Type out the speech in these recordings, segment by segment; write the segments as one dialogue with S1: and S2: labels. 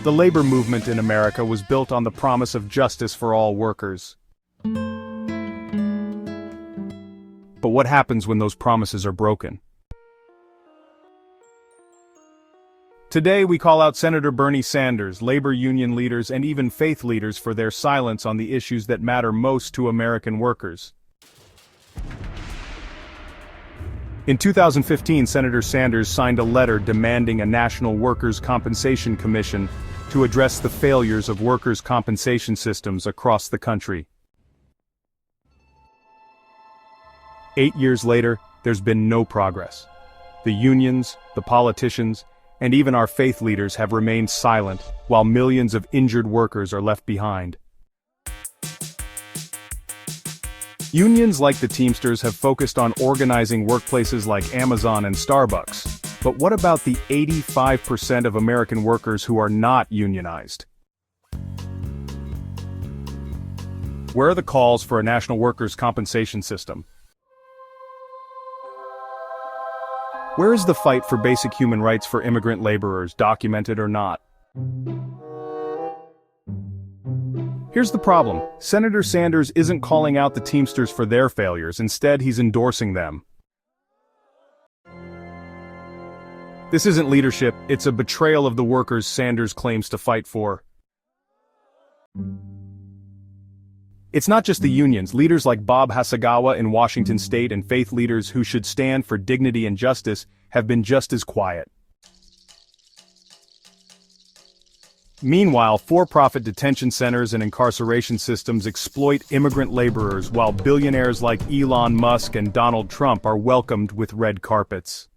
S1: The labor movement in America was built on the promise of justice for all workers. But what happens when those promises are broken? Today we call out Senator Bernie Sanders, labor union leaders, and even faith leaders for their silence on the issues that matter most to American workers. In 2015, Senator Sanders signed a letter demanding a national workers' compensation commission to address the failures of workers' compensation systems across the country. 8 years later, there's been no progress. The unions, the politicians, and even our faith leaders have remained silent, while millions of injured workers are left behind. Unions like the Teamsters have focused on organizing workplaces like Amazon and Starbucks. But what about the 85% of American workers who are not unionized? Where are the calls for a national workers' compensation system? Where is the fight for basic human rights for immigrant laborers, documented or not? Here's the problem. Senator Sanders isn't calling out the Teamsters for their failures, instead he's endorsing them. This isn't leadership, it's a betrayal of the workers Sanders claims to fight for. It's not just the unions. Leaders like Bob Hasagawa in Washington state and faith leaders who should stand for dignity and justice have been just as quiet. Meanwhile, for-profit detention centers and incarceration systems exploit immigrant laborers, while billionaires like Elon Musk and Donald Trump are welcomed with red carpets.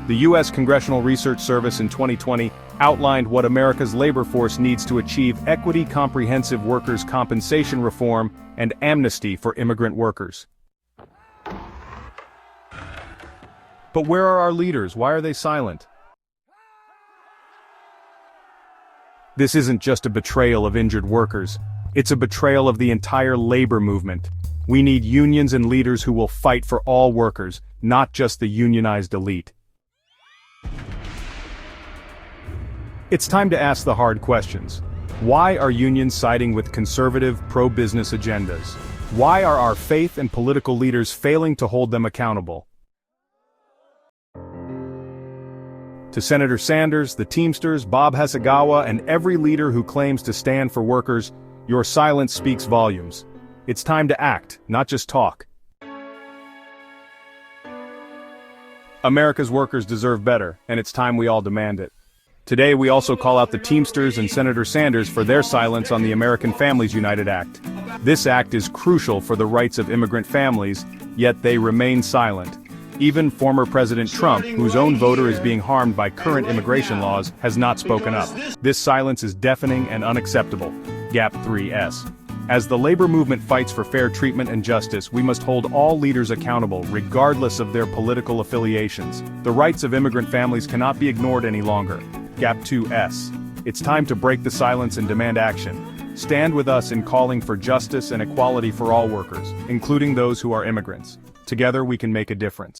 S1: The U.S. Congressional Research Service in 2020 outlined what America's labor force needs to achieve equity, comprehensive workers' compensation reform, and amnesty for immigrant workers. But where are our leaders? Why are they silent? This isn't just a betrayal of injured workers. It's a betrayal of the entire labor movement. We need unions and leaders who will fight for all workers, not just the unionized elite. It's time to ask the hard questions. Why are unions siding with conservative, pro-business agendas? Why are our faith and political leaders failing to hold them accountable? To Senator Sanders, the Teamsters, Bob Hasagawa, and every leader who claims to stand for workers, your silence speaks volumes. It's time to act, not just talk. America's workers deserve better, and it's time we all demand it. Today we also call out the Teamsters and Senator Sanders for their silence on the American Families United Act. This act is crucial for the rights of immigrant families, yet they remain silent. Even former President Trump, whose own voter is being harmed by current immigration laws, has not spoken up. This silence is deafening and unacceptable. Gap 3S. As the labor movement fights for fair treatment and justice, we must hold all leaders accountable, regardless of their political affiliations. The rights of immigrant families cannot be ignored any longer. Gap 2S. It's time to break the silence and demand action. Stand with us in calling for justice and equality for all workers, including those who are immigrants. Together we can make a difference.